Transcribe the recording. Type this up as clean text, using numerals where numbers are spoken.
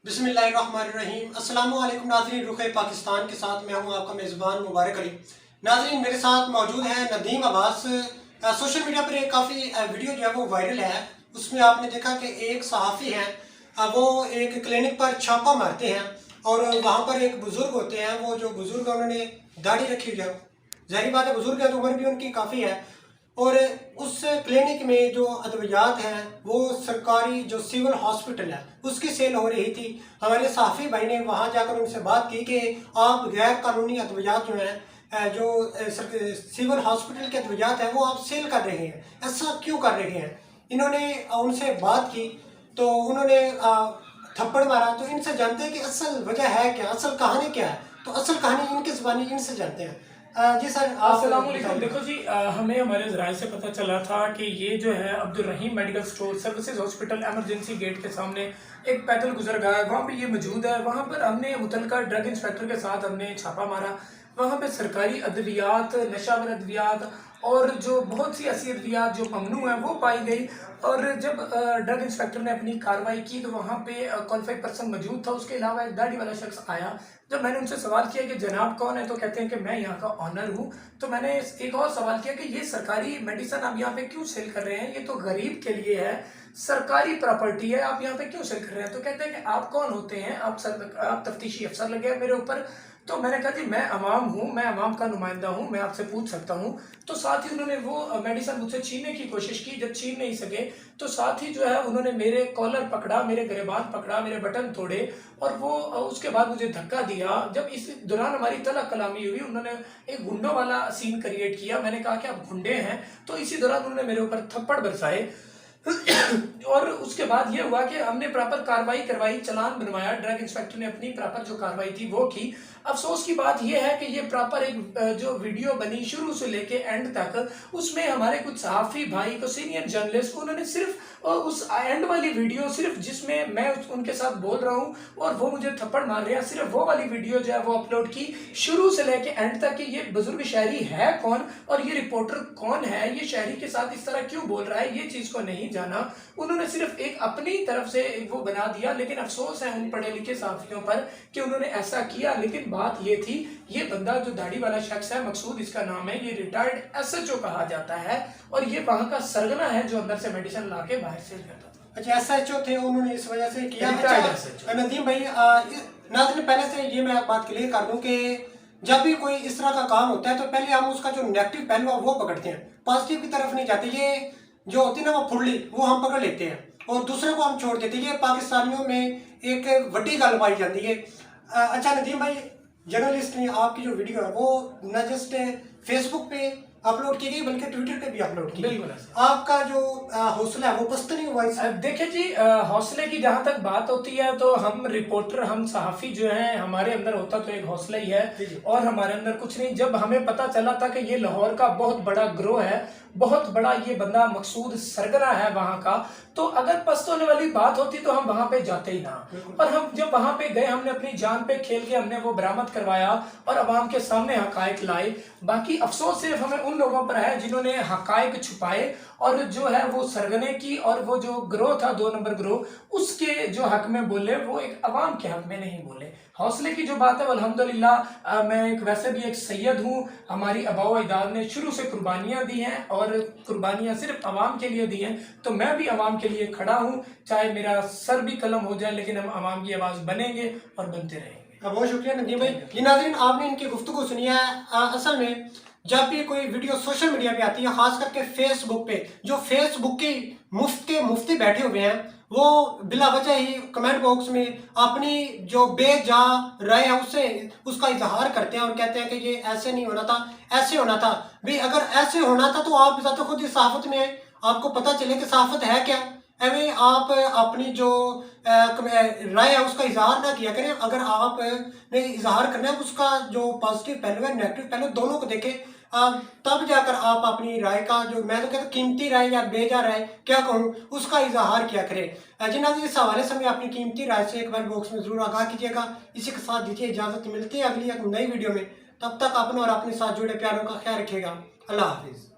बिस्मिल्लाहिर्रहमानिर्रहीम। अस्सलाम वालेकुम नाज़रीन, रुख़ पाकिस्तान के साथ मैं हूं आपका मेज़बान मुबारक अली। नाज़रीन, मेरे साथ मौजूद हैं नदीम अब्बास। सोशल मीडिया पर एक काफ़ी वीडियो जो है वो वायरल है। उसमें आपने देखा कि एक सहाफ़ी हैं, वो एक क्लिनिक पर छापा मारते हैं और वहाँ पर एक बुज़ुर्ग होते हैं। वो जो बुज़ुर्ग है उन्होंने दाढ़ी रखी हुई है, ज़ाहिर बात है बुज़ुर्ग है तो उम्र भी उनकी काफ़ी है। और उस क्लिनिक में जो अद्वियात हैं वो सरकारी जो सिविल हॉस्पिटल है उसकी सेल हो रही थी। हमारे सहाफ़ी भाई ने वहाँ जाकर उनसे बात की कि आप गैर कानूनी अद्वियात जो हैं, जो सिविल हॉस्पिटल के अद्वियात हैं वो आप सेल कर रहे हैं, ऐसा क्यों कर रहे हैं। इन्होंने उनसे बात की तो उन्होंने थप्पड़ मारा। तो इनसे जानते हैं कि असल वजह है क्या, असल कहानी क्या है। तो असल कहानी इनकी ज़बानी इनसे जानते हैं। जी सर, अस्सलाम वालेकुम। देखो जी, हमें हमारे ज़राए से पता चला था कि ये जो है Abdul Rahim medical store services hospital emergency gate के सामने एक पैदल गुजर गया है, वहाँ पे ये मौजूद है। वहाँ पर हमने मुतलका ड्रग इंस्पेक्टर के साथ हमने छापा मारा। वहाँ पे सरकारी अद्वियात, नशावर अद्वियात और जो बहुत सी ऐसी अद्वियात जो ममनू हैं वो पाई गई। और जब ड्रग इंस्पेक्टर ने अपनी कार्रवाई की तो वहाँ पे क्वालिफाइड पर्सन मौजूद था। उसके अलावा एक दाढ़ी वाला शख्स आया। जब मैंने उनसे सवाल किया कि जनाब कौन है, तो कहते हैं कि मैं यहाँ का ऑनर हूँ। तो मैंने एक और सवाल किया कि ये सरकारी मेडिसिन आप यहाँ पे क्यों सेल कर रहे हैं, ये तो गरीब के लिए है, सरकारी प्रॉपर्टी है, आप यहाँ पे क्यों सेल कर रहे हैं। तो कहते हैं कि आप कौन होते हैं, आप तफ्तीशी अफसर लगे हैं मेरे ऊपर। तो मैंने कहा जी मैं अवाम हूँ, मैं अवाम का नुमाइंदा हूँ, मैं आपसे पूछ सकता हूँ। तो साथ ही उन्होंने वो मेडिसिन मुझसे छीनने की कोशिश की। जब छीन नहीं सके तो साथ ही जो है उन्होंने मेरे कॉलर पकड़ा, मेरे गिरेबान पकड़ा, मेरे बटन तोड़े और वो उसके बाद मुझे धक्का दिया। जब इस दौरान हमारी तला कलामी हुई, उन्होंने एक गुंडों वाला सीन क्रिएट किया। मैंने कहा कि आप गुंडे हैं, तो इसी दौरान उन्होंने मेरे ऊपर थप्पड़ बरसाए। और उसके बाद ये हुआ कि हमने प्रॉपर कार्रवाई करवाई, चालान बनवाया। ड्रग इंस्पेक्टर ने अपनी प्रॉपर जो कार्रवाई थी वो की। अफसोस की बात यह है कि ये प्रॉपर एक जो वीडियो बनी शुरू से लेके एंड तक, उसमें हमारे कुछ सहाफ़ी भाई को, सीनियर जर्नलिस्ट को, उन्होंने सिर्फ उस एंड वाली वीडियो, सिर्फ जिसमें मैं उनके साथ बोल रहा हूँ और वो मुझे थप्पड़ मार रहे हैं, सिर्फ वो वाली वीडियो जो है वो अपलोड की शुरू से लेके एंड तक कि ये बुजुर्ग शहरी है कौन और ये रिपोर्टर कौन है, ये शहरी के साथ इस तरह क्यों बोल रहा है, ये चीज़ को नहीं जाना। उन्होंने सिर्फ एक अपनी तरफ से वो बना दिया। लेकिन अफसोस है उन पढ़े लिखे सहाफ़ियों पर कि उन्होंने ऐसा किया। लेकिन बात ये थी, ये बंदा जो दाढ़ी वाला शख्स है, मकसूद इसका नाम है, ये रिटायर्ड एसएचओ कहा जाता है और ये वहां का सरगना है जो अंदर से मेडिसिन ला के बाहर सेल करता था। अच्छा, एसएचओ थे, उन्होंने इस वजह से किया। अच्छा नदीम भाई, नाज़रीन पहले से ये मैं बात क्लियर कर दूं कि जब भी कोई इस तरह का काम होता है तो पहले हम उसका जो नेगेटिव पहलू है वो पकड़ते हैं, पॉजिटिव की तरफ नहीं जाते। ये जो होती है ना वो फुल्ली, वो हम पकड़ लेते हैं और दूसरे को हम छोड़ देते हैं। ये पाकिस्तानियों में एक बड़ी गल पाई जाती है। अच्छा नदीम भाई, जर्नलिस्ट ने आपकी जो वीडियो है वो न जस्ट फेसबुक पे अपलोड की गई बल्कि ट्विटर पे भी अपलोड की। बिल्कुल। आपका जो हौसला है वो पस्त नहीं हुआ इससे? देखिए जी, हौसले की जहां तक बात होती है तो हम रिपोर्टर, हम सहाफ़ी जो हैं, हमारे अंदर होता तो एक हौसला ही है और हमारे अंदर कुछ नहीं। जब हमें पता चला था कि ये लाहौर का बहुत बड़ा ग्रोह है, बहुत बड़ा ये बंदा मकसूद सरगना है वहां का, तो अगर पस्त होने वाली बात होती तो हम वहां पे जाते ही ना। और हम जब वहां पे गए, हमने अपनी जान पे खेल के हमने वो बरामद करवाया और अवाम के सामने हकायक लाए। बाकी अफसोस सिर्फ हमें उन लोगों पर है जिन्होंने हकायक छुपाए और जो है वो सरगने की और वो जो ग्रोह था 2 नंबर ग्रोह, उसके जो हक में बोले, वो एक अवाम के हक में नहीं बोले। हौसले की जो बात है अल्हम्दुलिल्लाह, मैं वैसे भी एक सैयद हूँ। हमारी आबाओ अजदाद ने शुरू से कुर्बानियाँ दी हैं और कुर्बानियाँ सिर्फ अवाम के लिए दी हैं, तो मैं भी अवाम के लिए खड़ा हूँ। चाहे मेरा सर भी कलम हो जाए लेकिन हम अवाम की आवाज़ बनेंगे और बनते रहेंगे। बहुत शुक्रिया नदीम भाई। ये नाज़रीन आपने इनकी गुफ्तगू सुनी है। असल में जब भी कोई वीडियो सोशल मीडिया पे आती है, खास करके फेसबुक पे, जो फेसबुक के मुफ्ती बैठे हुए हैं वो बिला वजह ही कमेंट बॉक्स में अपनी जो बेजा राय है उससे उसका इजहार करते हैं और कहते हैं कि ये ऐसे नहीं होना था, ऐसे होना था। भाई अगर ऐसे होना था तो आप तो खुद ही सहाफत में है, आपको पता चले कि सहाफत है क्या। एवं आप अपनी जो राय है उसका इजहार ना किया करें। अगर आप ने इजहार करना है उसका जो पॉजिटिव पहलू है, नेगेटिव पहलू, दोनों को देखें, तब जाकर आप अपनी राय का, जो मैं तो कहता हूँ कीमती राय या बेजा राय क्या कहूँ, उसका इजहार किया करें। जिन्हें इस हवाले से अपनी कीमती राय से एक बार बॉक्स में जरूर आगाह कीजिएगा। इसी के साथ दीजिए इजाज़त, मिलती है अगली एक नई वीडियो में। तब तक अपने और अपने साथ जुड़े प्यारों का ख्याल रखिएगा। अल्लाह हाफिज़।